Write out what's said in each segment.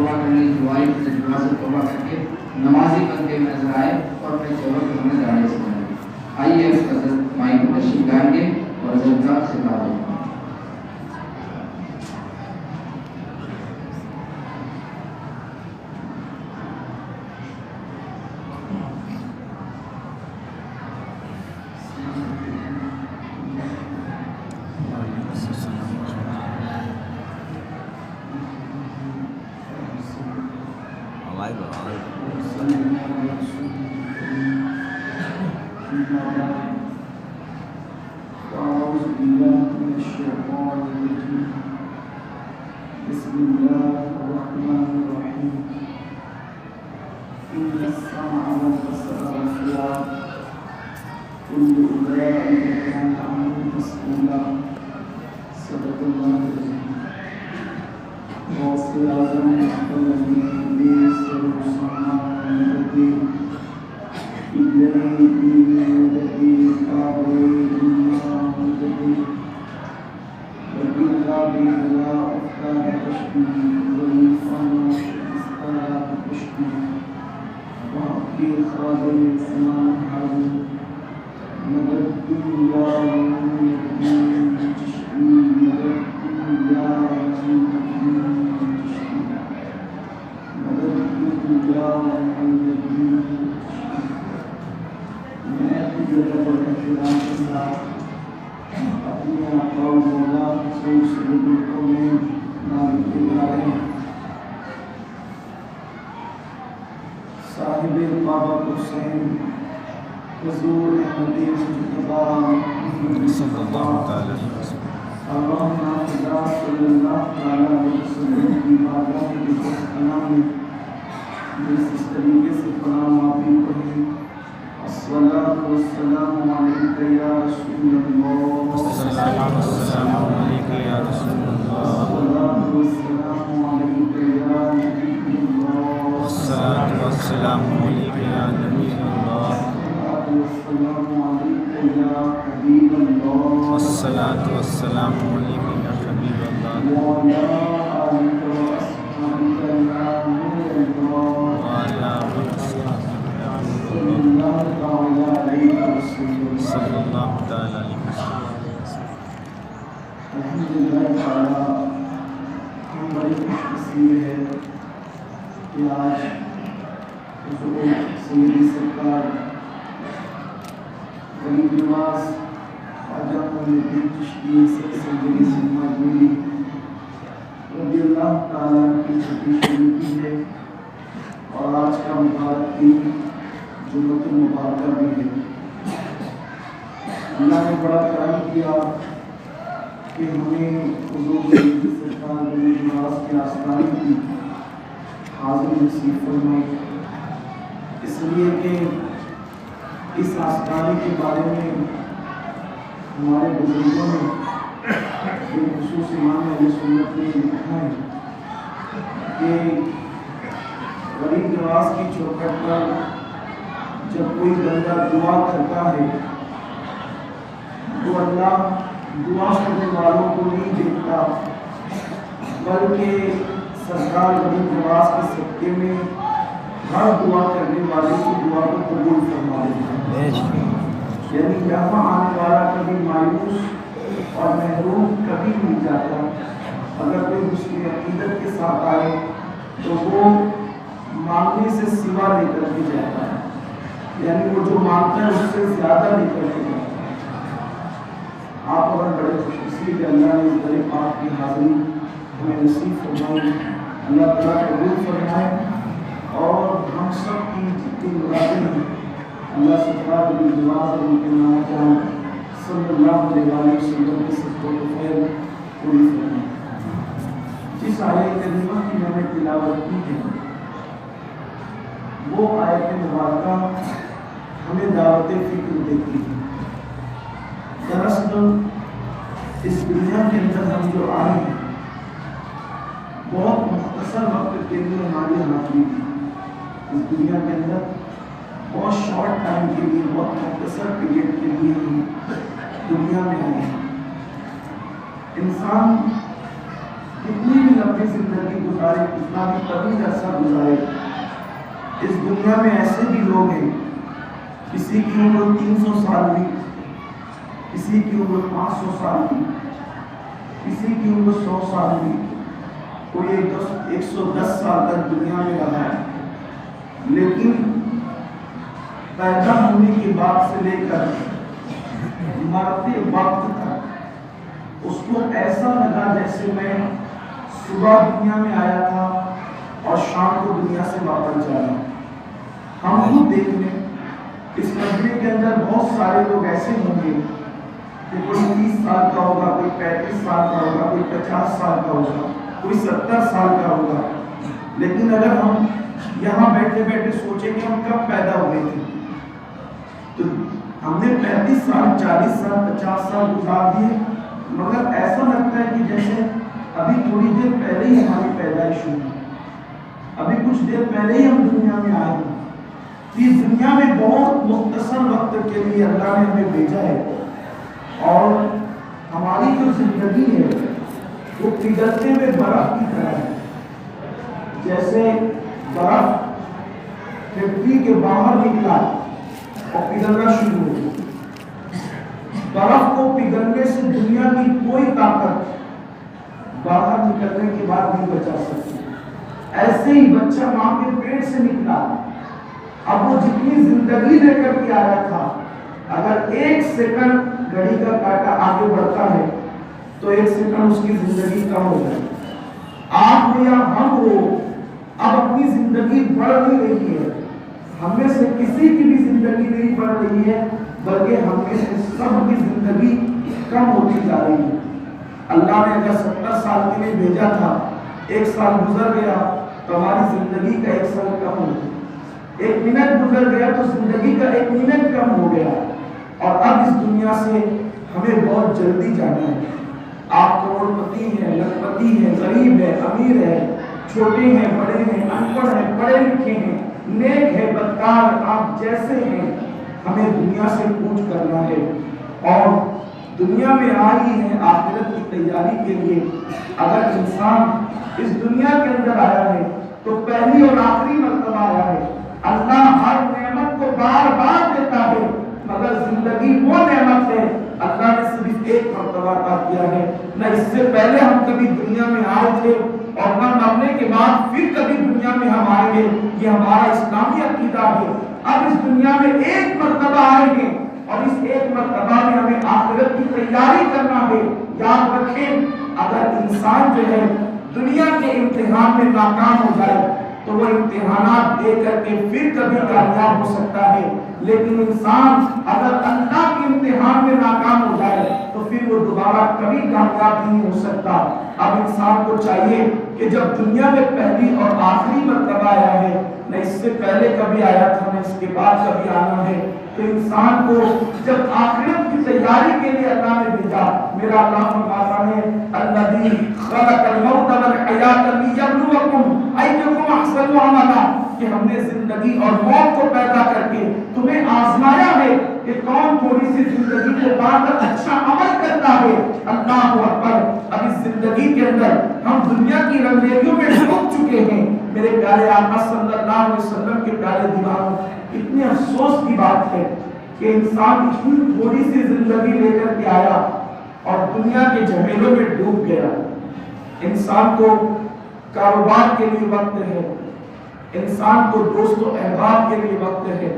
توبہ کرنے کی دعائی دعا سے توبہ کر کے نمازی بن کے نظر آئے اور اپنے چہروں کو ہمیں جانے سے بنائے. آئیے اس حضرت مائی کو تشریف لائیں گے اور حضرت کا خطاب ہوگا. بسم الله الرحمن الرحيم. إن السمع والبصر والفؤاد كل أولئك كان عنه مسؤولا. صدق الله العظيم. وصي أعظم الذي بيسر السماء والأرض إليه الذي قابل الله الذي وبالله لا أفكار تشبه والفن إسكار تشبه وحقي خادم الزمان حاضر مدد الدنيا ومن الدين تشبه مدد الدنيا ومن الدين تشبه مدد الدنيا ومن الدين تشبه میں جب احترام کے ساتھ اپنی آقا و مولا سید القومین نام کے بارے صاحب بابا حسین حضور احمدی مصطفیٰ صلی اللہ علیہ وسلم صلی اللہ علیہ وسلم کی بارگاہ کے پناہ میں جس اس طریقے سے پناہ معافی پڑھی. الصلاة والسلام عليك يا رسول الله. الصلاة والسلام عليك يا رسول الله. الصلاة والسلام عليك يا نبي الله. الصلاة والسلام عليك يا نبي الله. الصلاة والسلام عليك يا حبيب الله. الصلاة والسلام عليك يا حبيب الله. وعلى آلك وأصحابك يا نور الله. وعلى صلی اللہ تعالی علیہ وسلم. الحمدللہ تعالی ہم بڑی خوش نصیب ہے کہ آج حضور سیدی سرکار غریب نواز خواجہ معین الدین چشتی سلسلہ سلمہ جولی رضی اللہ تعالیٰ کی چھٹی شروع کی ہے اور آج کا مبارک دن جمعۃ المبارکہ بھی ہے. اللہ نے بڑا کرم کیا کہ ہمیں حضور سیدی سرکار غریب نواز کے آستانے کی حاضر نصیب فرمائی. اس لیے کہ اس آستانے کے بارے میں ہمارے بزرگوں نے بالخصوص امام اہل سنت نے لکھا ہے کہ غریب نواز کی چوکھٹ پر جب کوئی بندہ دعا کرتا ہے تو اللہ دعا کرنے والوں کو نہیں دیکھتا بلکہ سرکار غریب نواز کے صدقے میں ہر دعا کرنے والے کی دعا کو قبول فرما دیتا ہے. یعنی یہاں آنے والا کبھی مایوس اور محروم کبھی نہیں جاتا. اگر کوئی اس کی عقیدت کے ساتھ آئے تو وہ مانگنے سے سوا لے کر کے جاتا ہے. یعنی وہ جو مانگتا ہے اس سے زیادہ لے کر کے جاتا ہے. آپ اگر بڑے خوش نصیب کہ اللہ نے اس بڑے پاک کی حاضری ہمیں نصیب فرمائی. اللہ تعالیٰ قبول فرمائے اور ہم سب کی جتنی مرادیں ہیں اللہ سبحانہ و تعالیٰ ان کے نام جان صلی اللہ علیہ وسلم کے سب کو خیر پوری فرمائے. جس آیت کریمہ کی میں نے تلاوت کی ہے وہ آیت مبارکہ ہمیں دعوت فکر دیتی ہے. دراصل اس دنیا کے اندر ہم جو آئے ہیں بہت مختصر وقت کے لیے ہماری حاضری تھی. اس دنیا کے اندر بہت شارٹ ٹائم کے لیے بہت مختصر پیریڈ کے لیے ہم دنیا میں آئے ہیں. انسان کتنی بھی لمبی زندگی گزارے کتنا بھی طویل عرصہ گزارے، اس دنیا میں ایسے بھی لوگ ہیں کسی کی عمر 300 سال بھی، کسی کی عمر 500 سال بھی، کسی کی عمر 100 سال بھی، کوئی 110 سال تک دنیا میں رہا ہے، لیکن پیدا ہونے کے بعد سے لے کر مرتے وقت تک اس کو ایسا لگا جیسے میں صبح دنیا میں آیا تھا اور شام کو دنیا سے واپس جا رہا ہوں۔ ہم خود دیکھ لیں، اس مجمع کے اندر بہت سارے لوگ ایسے ہوں گے کہ کوئی 30 سال کا ہوگا، کوئی 35 سال کا ہوگا، کوئی 50 سال کا ہوگا، کوئی 70 سال کا ہوگا، لیکن اگر ہم یہاں بیٹھے بیٹھے سوچیں کہ ہم کب پیدا ہوئے تھے تو ہم نے 35 سال، 40 سال، 50 سال گزار دیے، مگر ایسا لگتا ہے کہ جیسے ابھی تھوڑی دیر پہلے ہی ہماری پیدائش ہوئی، ابھی کچھ دیر پہلے ہی ہم دنیا میں آئے ہیں۔ اس دنیا میں بہت مختصر وقت کے لیے اللہ نے ہمیں بھیجا ہے، اور ہماری جو زندگی ہے وہ پگھلتے ہوئے برف کی طرح ہے، جیسے برف فیکٹری کے باہر نکلا اور پگھلنا شروع ہو گیا، برف کو پگھلنے سے دنیا کی کوئی طاقت باہر نکلنے کے بعد نہیں بچا سکتی۔ ایسے ہی بچہ ماں کے پیٹ سے نکلا، اب وہ جتنی زندگی لے کر کے آیا تھا، اگر 1 سیکنڈ گھڑی کا کاٹا آگے بڑھتا ہے تو 1 سیکنڈ اس کی زندگی کم ہو جائے۔ آپ ہو یا ہم ہو، اب اپنی زندگی بڑھ نہیں رہی ہے، ہم میں سے کسی کی بھی زندگی نہیں بڑھ رہی ہے، بلکہ ہم میں سے سب کی زندگی کم ہوتی جا رہی ہے۔ اللہ نے اگر 70 سال کے لیے بھیجا تھا، 1 سال گزر گیا تو ہماری زندگی کا 1 سال کم ہو گیا، 1 منٹ گزر گیا تو زندگی کا 1 منٹ کم ہو گیا، اور اب اس دنیا سے ہمیں بہت جلدی جانا ہے۔ آپ کروڑ پتی ہیں، لکھپتی ہیں، غریب ہیں، امیر ہیں، چھوٹے ہیں، بڑے ہیں، ان پڑھ ہیں، پڑھے لکھے ہیں، نیک ہے، بدکار، آپ جیسے ہیں، ہمیں دنیا سے کوچ کرنا ہے، اور دنیا میں آئی ہے آخرت کی تیاری کے لیے۔ اگر انسان اس دنیا کے اندر آیا ہے تو پہلی اور آخری مرتبہ آیا ہے۔ اللہ ہر نعمت کو بار بار دیتا ہے، مگر زندگی وہ نعمت ہے اللہ نے صرف 1 مرتبہ عطا کیا ہے۔ نہ اس سے پہلے ہم کبھی دنیا میں آئے تھے، اور نہ مرنے کے بعد پھر کبھی دنیا میں ہم آئیں گے، یہ ہمارا اسلامی عقیدہ ہے۔ اب اس دنیا میں 1 مرتبہ آئیں گے، اور اس 1 مرتبہ میں ہمیں آخرت کی تیاری کرنا ہے۔ یاد رکھیں، اگر انسان جو ہے دنیا کے امتحان میں ناکام ہو جائے تو وہ امتحانات دے کر کے پھر کبھی کامیاب ہو سکتا ہے، لیکن انسان اگر اللہ کے امتحان میں ناکام ہو جائے تو پھر وہ دوبارہ کبھی کامیاب نہیں ہو سکتا۔ اب انسان کو چاہیے کہ جب دنیا میں پہلی اور آخری مرتبہ آیا ہے، نہ اس سے پہلے کبھی آیا تھا، نہ اس کے بعد کبھی آنا ہے، تو انسان کو جب آخرت کی تیاری کے لیے اللہ نے بھیجا، میرا اللہ فرماتا ہے الذی خلق الموت والحیات لیبلوکم ایکم احسن عملا، کہ ہم نے زندگی اور موت کو پیدا کر کے تمہیں آزمایا ہے کہ کون تھوڑی سی زندگی کو پا کر اچھا عمل کرتا ہے۔ اللہ اکبر! اب اس زندگی کے اندر ہم دنیا کی رنگینیوں میں ڈوب چکے ہیں۔ میرے پیارے آقا صلی اللہ علیہ وسلم کے پیارے دیوانوں، اتنے افسوس کی بات ہے کہ انسان اتنی تھوڑی سی زندگی لے کر کے آیا اور دنیا کے جھمیلوں میں ڈوب گیا۔ انسان کو کاروبار کے لیے وقت ہے، انسان کو دوست و احباب کے لیے وقت ہے،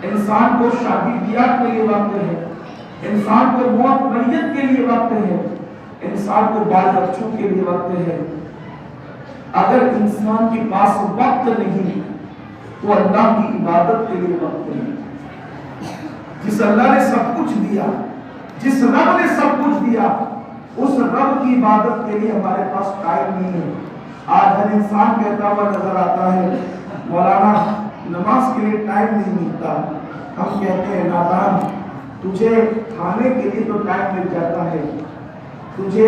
انسان کو شادی بیاہ کے لیے وقت ہے، انسان کو موت میت کے لیے وقت ہے، انسان کو بال بچوں کے لیے وقت ہے۔ اگر انسان کے پاس وقت نہیں تو اللہ کی عبادت کے لیے وقت نہیں۔ جس اللہ نے سب کچھ دیا، جس رب نے سب کچھ دیا، اس رب کی عبادت کے لیے ہمارے پاس ٹائم نہیں ہے۔ آج ہر انسان کہتا ہوا نظر آتا ہے مولانا نماز کے لیے ٹائم نہیں ملتا۔ ہم کہتے ہیں نادان، تجھے کھانے کے لیے تو ٹائم مل جاتا ہے، تجھے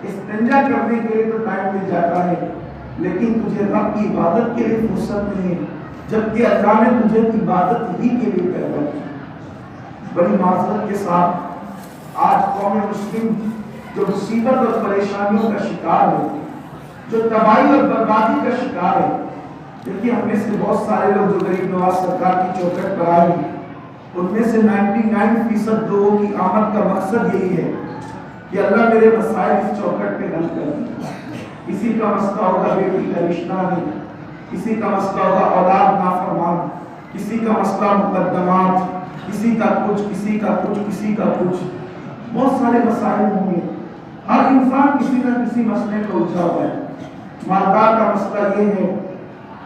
استنجا کرنے کے لیے تو ٹائم مل جاتا ہے، لیکن تجھے رب کی عبادت کے لیے فرصت نہیں ہے، جبکہ اللہ نے تجھے عبادت ہی کے لیے پیدا کیا۔ بڑی معذرت کے ساتھ آج قوم مسلم جو مصیبت اور پریشانیوں کا شکار ہے، جو تباہی اور بربادی کا شکار ہے. دیکھیے ہم میں سے بہت سارے لوگ جو غریب نواز سرکار کی چوکھٹ پر آئے ہیں ان میں سے 99% لوگوں کی آمد کا مقصد یہی ہے کہ اللہ میرے مسائل اس چوکھٹ پہ حل کر دے. کسی کا مسئلہ ہوگا بیٹی کا رشتہ نہیں, کسی کا مسئلہ ہوگا اولاد نافرمان, کسی کا مسئلہ مقدمات, کسی کا کچھ, کسی کا کچھ, کسی کا کچھ, بہت سارے مسائل ہوں گے. ہر انسان کسی نہ کسی مسئلے کو الجھا ہوا ہے. مالدار کا مسئلہ یہ ہے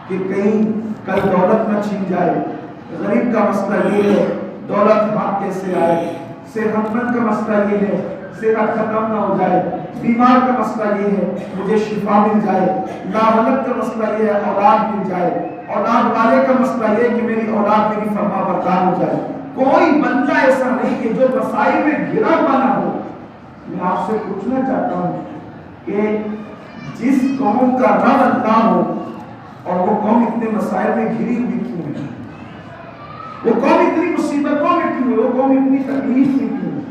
کہ کہیں کل دولت نہ چھین جائے, غریب کا مسئلہ یہ ہے دولت ہاتھ کیسے آئے, صحت مند کا مسئلہ یہ ہے صحت ختم نہ ہو جائے, بیمار کا مسئلہ یہ ہے مجھے شفا مل جائے, ناولد کا مسئلہ یہ ہے اولاد مل جائے, اولاد والے کا مسئلہ یہ ہے کہ میری اولاد میری فرما بردار ہو جائے. کوئی بندہ ایسا نہیں کہ جو مسائل میں گھرا ہوا نہ ہو. میں آپ سے پوچھنا چاہتا ہوں کہ جس قوم کا رب اللہ ہو اور وہ قوم اتنے مسائل میں گھری ہوئی کیوں ہے, وہ قوم اتنی مصیبتوں میں کیوں ہے, وہ قوم اتنی تکلیف میں کیوں ہے,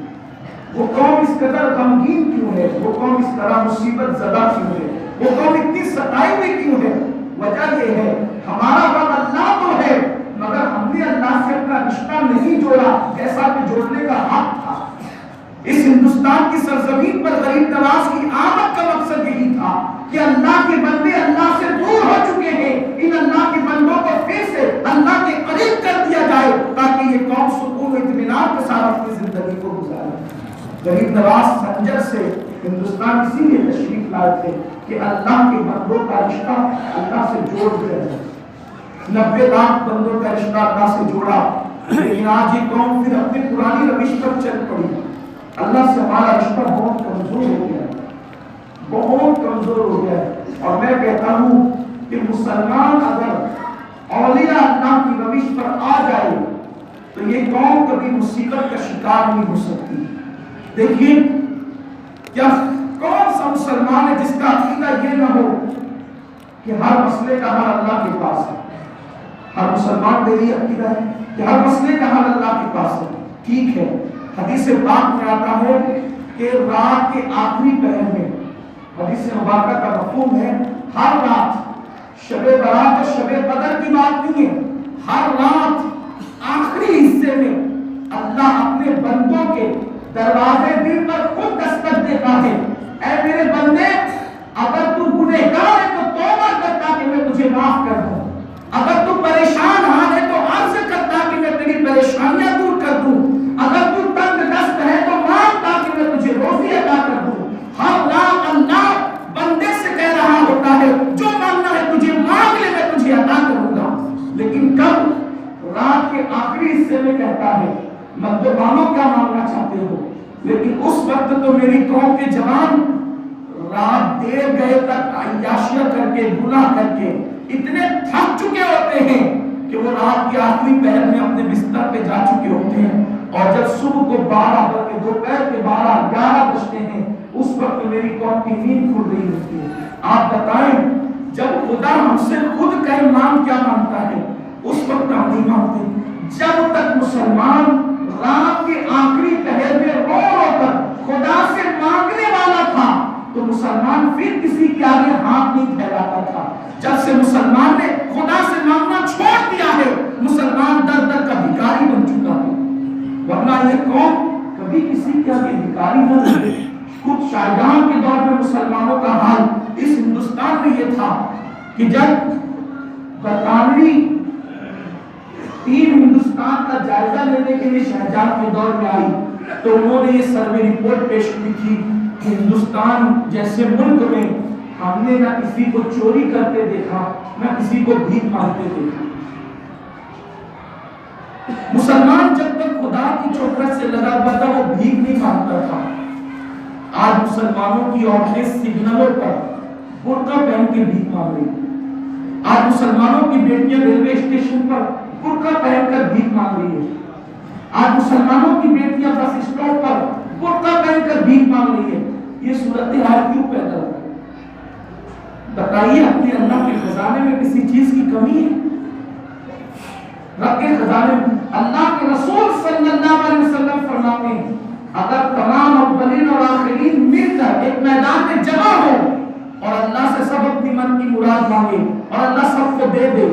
وہ قوم اس قدر غمگین کیوں ہے, وہ قوم اس طرح مصیبت زدہ کیوں ہے, وہ قوم اتنی ستائی میں کیوں ہے؟ وجہ یہ ہے ہمارا رب اللہ تو ہے مگر ہم نے اللہ سے اپنا رشتہ نہیں جوڑا جیسا کہ جوڑنے کا حق تھا. اس ہندوستان کی سرزمین پر غریب نواز کی آمد کا مقصد یہی تھا کہ اللہ کے بندے اللہ سے دور ہو چکے ہیں, ان اللہ کے بندوں کو پھر سے اللہ کے قریب کر دیا جائے تاکہ یہ قوم سکون و اطمینان کے ساتھ اپنی زندگی کو گزارے. غریب نواز سنجر سے ہندوستان اسی لیے تشریف لائے تھے کہ اللہ کے بندوں کا رشتہ اللہ سے جوڑ دیا جائے. 90 لاکھ بندوں کا رشتہ اللہ سے جوڑا, لیکن آج یہ قوم پھر اپنی پرانی روش پر چل پڑی. اللہ سے ہمارا رشتہ بہت کمزور ہو گیا, بہت کمزور ہو گیا. اور میں کہتا ہوں کہ مسلمان اگر اولیاء اللہ کی روش پر آ جائے تو یہ قوم کبھی مصیبت کا شکار نہیں ہو سکتی. دیکھیے کیا کون سا مسلمان ہے جس کا عقیدہ یہ نہ ہو کہ ہر مسئلے کا حل اللہ کے پاس ہے. ہر مسلمان کا یہ عقیدہ ہے کہ ہر مسئلے کا حل اللہ کے پاس ہے. ٹھیک ہے, حدیث پاک میں آتا ہے کہ رات کے آخری پہر میں, حدیث مبارکہ کا مفہوم ہے ہر رات, شب برات اور شب قدر کی بات نہیں ہے, ہر رات آخری حصے میں اللہ اپنے بندوں کے دروازے دل پر خود دستک دیتا ہے. اے میرے بندے اگر تو گنہگار ہے تو توبہ کرتا کہ میں تجھے معاف کر دوں, اگر تو پریشان حال ہے تو عرض کرتا کہ میں تیری پریشانیاں دور کر دوں, اگر تو تنگ دست ہے تو مانگتا کہ میں تجھے روزی عطا کر دوں. ہر رات اللہ بندے سے کہہ رہا ہوتا ہے جو مانگنا ہے تجھے مانگ لے میں تجھے عطا کروں گا. لیکن کب رات کے آخری حصے میں کہتا ہے مردو مانو کیا مانگنا چاہتے ہو, لیکن اس وقت تو میری قوم کے جوان رات دیر گئے تک عیاشیاں کر کے گناہ کر کے اتنے تھک چکے ہوتے ہیں کہ وہ رات کے آخری پہر میں اپنے بستر پہ جا چکے ہوتے ہیں, اور جب صبح کو 12 بجے دوپہر کے 12-11 بجتے ہیں اس وقت میری قوم کی نیند کھل رہی ہوتی ہے. آپ بتائیں جب خدا ہم سے خود کا ایمان کیا مانگتا ہے اس وقت ہم نہیں مانگتے. جب تک مسلمان رات کے آخری پہر میں رو رو کر خدا سے مانگنے والا تھا تو مسلمان پھر کسی کے آگے ہاتھ نہیں پھیلاتا تھا. جب سے مسلمان نے خدا سے مانگنا چھوڑ دیا ہے مسلمان در در کا بھکاری بن چکا ہے, ورنہ یہ قوم کبھی کسی کے آگے بھکاری نہ رہی. خود شاہجہاں کے دور میں مسلمانوں کا حال اس ہندوستان میں یہ تھا کہ جب برطانوی ٹیم ہندوستان کا جائزہ لینے کے لیے شاہجہاں کے دور میں آئی تو انہوں نے یہ سروے رپورٹ پیش کی تھی کہ ہندوستان جیسے ملک میں ہم نے نہ کسی کو چوری کرتے دیکھا نہ کسی کو بھیک مانگتے دیکھا. مسلمان جب تک خدا کی چوکھٹ سے لگا ہوا تھا وہ بھیک نہیں مانگتا تھا. آج مسلمانوں کی عورتیں سگنلوں پر برقع پہن کے بھیک مانگ رہی ہیں. آج مسلمانوں کی بیٹیاں ریلوے اسٹیشن پر برقع پہن کر بھیک مانگ رہی ہے. آج مسلمانوں کی بیٹیاں بس اسٹاپ پر برقع پہن کر بھیک مانگ رہی ہے. یہ صورتحال کیوں پیدا ہوئی؟ بتائیے اپنے اللہ کے خزانے میں کسی چیز کی کمی ہے؟ رب کے خزانے میں اللہ کے رسول صلی اللہ علیہ وسلم فرماتے ہیں اگر تمام اولین اور آخرین مل کر ایک میدان میں جمع ہو اور اللہ سے سب اپنی من کی مراد مانگے اور اللہ سب کو دے دے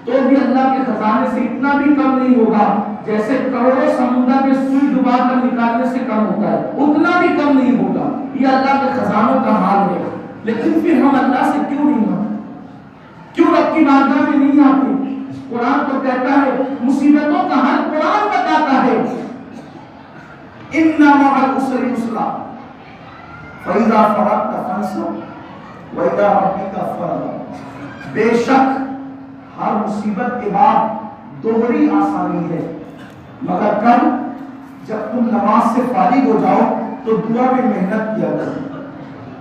تو بھی اللہ کے خزانے سے اتنا بھی کم نہیں ہوگا جیسے کروڑوں سمندر میں سوئی ڈبا کر نکالنے سے کم ہوتا ہے، اتنا بھی کم نہیں ہوگا۔ یہ اللہ کے خزانوں کا حال ہے۔ لیکن پھر ہم اللہ سے کیوں نہیں مانگتے، کیوں رب کی بارگاہ میں نہیں آتے؟ قرآن تو کہتا ہے، مصیبتوں کا حل قرآن بتاتا ہے، اِنَّ مَعَ الْعُسْرِ يُسْرًا فَإِذَا فَرَغْتَ فَانصَبْ وَإِلَىٰ رَبِّكَ فَارْغَب۔ بے شک ہر مصیبت کے بعد دوہری آسانی ہے، مگر کل جب تم نماز سے فارغ ہو جاؤ تو دعا میں محنت کیا کرو۔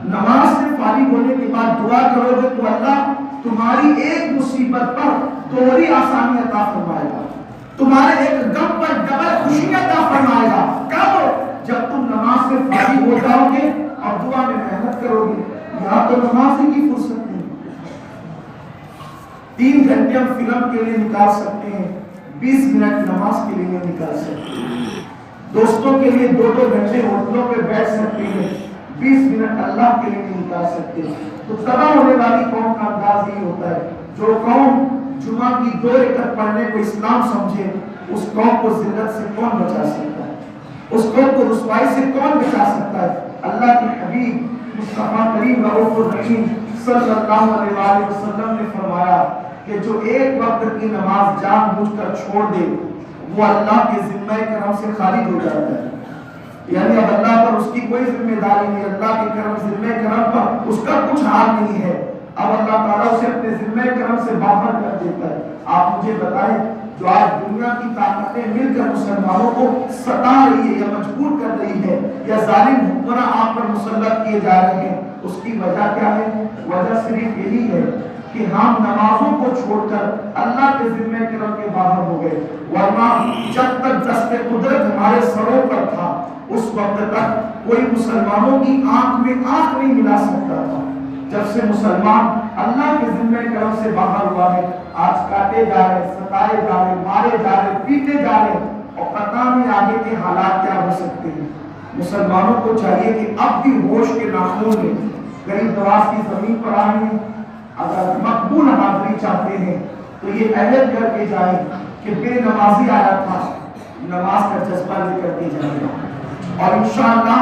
نماز سے فارغ ہونے کے بعد دعا کرو گے تو اللہ تمہاری ایک مصیبت پر دوہری آسانی عطا فرمائے گا، تمہارے ایک غم پر ڈبل خوشی عطا فرمائے گا۔ کب؟ جب تم نماز سے فارغ ہو جاؤ گے اور دعا میں محنت کرو گے۔ یہاں تو نماز ہی کی فرصت نہیں، 3 گھنٹے ہم فلم کے لیے نکال سکتے ہیں، 20 منٹ نماز کے لیے نکال سکتے ہیں، دوستوں کے لیے 2-2 گھنٹے ہوٹلوں پہ بیٹھ سکتے ہیں، 20 منٹ اللہ کے لیے نکال سکتے ہیں۔ تو تباہ ہونے والی قوم کا انداز یہ ہوتا ہے، جو قوم جمعہ کی 2 رکعت پڑھنے کو اسلام سمجھے، اس قوم کو ذلت سے کون بچا سکتا ہے، اس قوم کو رسوائی سے کون بچا سکتا ہے؟ اللہ کے حبیب مصطفیٰ کریم رؤوف الرحیم صلی اللہ علیہ وآلہ وسلم نے فرمایا کہ جو ایک وقت کی نماز جان بوجھ کر چھوڑ دے وہ اللہ کے ذمہ کرم سے خارج ہو جاتا ہے، یعنی اب اللہ پر اس کی کوئی ذمہ داری نہیں، اللہ کے کرم ذمہ کرم پر اس کا کچھ حال نہیں ہے، اب اللہ تعالیٰ اسے اپنے ذمہ کرم سے باہر کر دیتا ہے۔ آپ مجھے بتائیں، جو آج دنیا کی طاقتیں مل کر مسلمانوں کو ستا رہی ہے یا مجبور کر رہی ہے یا ظالم حکمراں آپ پر مسلط کیے جا رہے ہیں، اس کی وجہ کیا ہے؟ وجہ صرف یہی ہے کہ ہم نمازوں کو چھوڑ کر اللہ کے ذمہ کرم کے باہر ہو گئے، ورنہ جب تک دست قدرت ہمارے سروں پر تھا اس وقت تک کوئی مسلمانوں کی آنکھ میں آنکھ نہیں ملا سکتا تھا۔ جب سے مسلمان اللہ کے ذمہ کرم سے باہر ہوا ہے، آج کاٹے جا رہے، ستائے جا رہے، مارے جا رہے، پیٹے جا رہے، اور پتہ نہیں آگے کے حالات کیا ہو سکتے ہیں۔ مسلمانوں کو چاہیے کہ اب بھی ہوش کے ناخنوں میں غریب نواز کی زمین پر آئے ہیں، اگر مقبول حاضری چاہتے ہیں تو یہ عہد کر کے جائیں کہ بے نمازی آیا تھا، نماز کا جذبہ لے کر کے جائیں، اور انشاءاللہ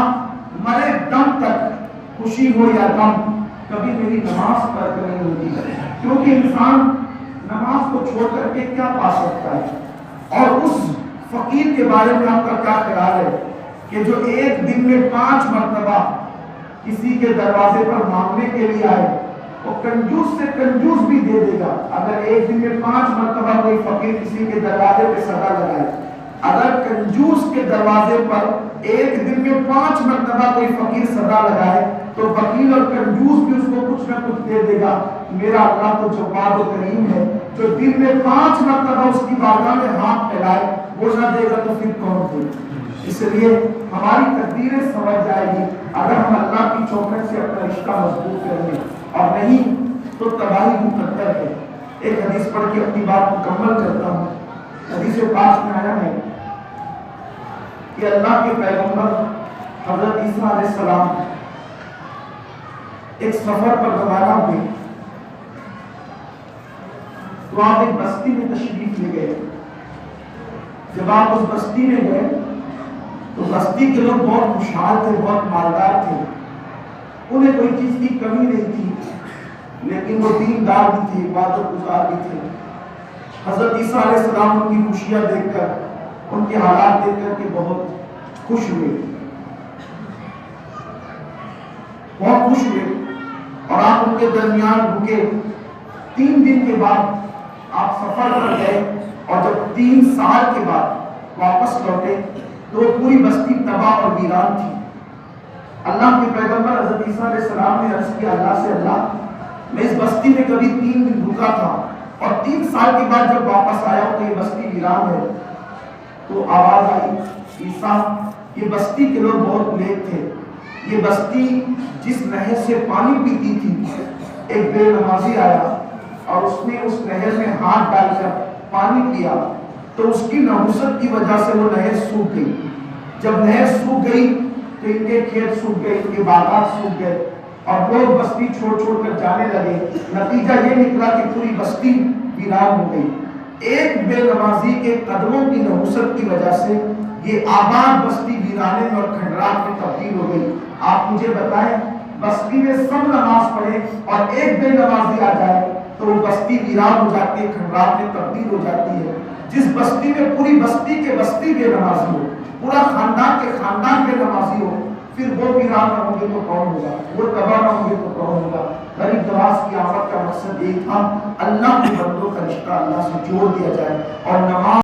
مرے دم تک خوشی ہو یا غم کبھی میری نماز فرق نہیں ہوتی، کیونکہ انسان نماز کو چھوڑ کر کے کیا پا سکتا ہے؟ اور اس فقیر کے بارے میں آپ کا کیا خیال ہے کہ جو ایک دن میں 5 مرتبہ کسی کے دروازے پر مانگنے کے لیے آئے، وہ کنجوس سے کنجوس بھی دے دے گا اگر ایک دن میں 5 مرتبہ کوئی فقیر کسی کے دروازے پہ صدا لگائے؟ اگر کنجوس کے دروازے پر ایک دن میں 5 مرتبہ کوئی فقیر صدا لگائے تو فقیر اور کنجوس بھی اس کو کچھ نہ کچھ دے دے گا۔ میرا اللہ تو جواد و کریم ہے، جو دن میں 5 مرتبہ اس کی بارگاہ میں ہاتھ پھیلائے وہ نہ دے گا تو پھر کون دے گا؟ اس لیے ہماری تقدیریں سمجھ جائے گی اگر ہم اللہ کی چوکھٹ سے اپنا رشتہ مضبوط کر لیں، اور نہیں تو تباہی مقدر ہے۔ ایک حدیث پڑھ کے اپنی بات مکمل کرتا ہوں۔ حدیث پاک میں آیا ہے کہ اللہ کے پیغمبر حضرت عیسیٰ علیہ السلام ایک سفر پر روانہ ہوئے تو آپ ایک بستی میں تشریف لے گئے۔ جب آپ اس بستی میں گئے تو بستی کے لوگ بہت خوشحال تھے، بہت مالدار تھے، انہیں کوئی چیز کی کمی نہیں تھی، لیکن وہ دیندار بھی تھے، عبادت گزار بھی تھے۔ حضرت عیسیٰ علیہ السلام ان کی خوشیاں دیکھ کر، ان کے حالات دیکھ کر کے بہت خوش ہوئے، بہت خوش ہوئے، اور آپ ان کے درمیان رکے۔ 3 دن کے بعد آپ سفر پر گئے، اور جب 3 سال کے بعد واپس لوٹے تو پوری بستی تباہ اور ویران تھی۔ اللہ کے پیغمبر حضرت عیسیٰ علیہ السلام نے عرض کیا اللہ سے، اللہ میں اس بستی میں کبھی 3 دن رکا تھا اور 3 سال کے بعد جب واپس آیا ہوں تو یہ بستی ویران ہے۔ تو آواز آئی، عیسیٰ یہ بستی کے لوگ بہت نیک تھے، یہ بستی جس نہر سے پانی پیتی تھی، ایک بے نمازی آیا اور اس نے اس نہر میں ہاتھ ڈال کر پانی پیا تو اس کی نحوست کی وجہ سے وہ نہر سوکھ گئی۔ جب نہر سوکھ گئی تو ان کے کھیت سوکھ گئے، ان کے باغات سوکھ گئے، اور لوگ بستی چھوڑ چھوڑ کر جانے لگے. نتیجہ یہ نکلا کہ پوری بستی ویران ہو گئی. ایک بے نمازی کے قدموں کی نحوست کی وجہ سے یہ آباد بستی ویرانے میں اور کھنڈرات میں تبدیل ہو گئی. آپ مجھے بتائیں بستی میں سب نماز پڑھے اور ایک بے نمازی آ جائے تو وہ بستی ویران ہو جاتی ہے, کھنڈرات میں تبدیل ہو جاتی ہے. جس بستی میں پوری بستی کے بستی بے نمازی ہو, پورا خاندان کے خاندان بے نمازی ہو, پھر وہ ویران نہ ہوں گے تو کون ہوگا, وہ تباہ نہ ہوں گے تو کون ہوگا. غریب نواز کی آمد کا مقصد ایک تھا, اللہ کے بندوں کا رشتہ اللہ سے جوڑ دیا جائے اور نماز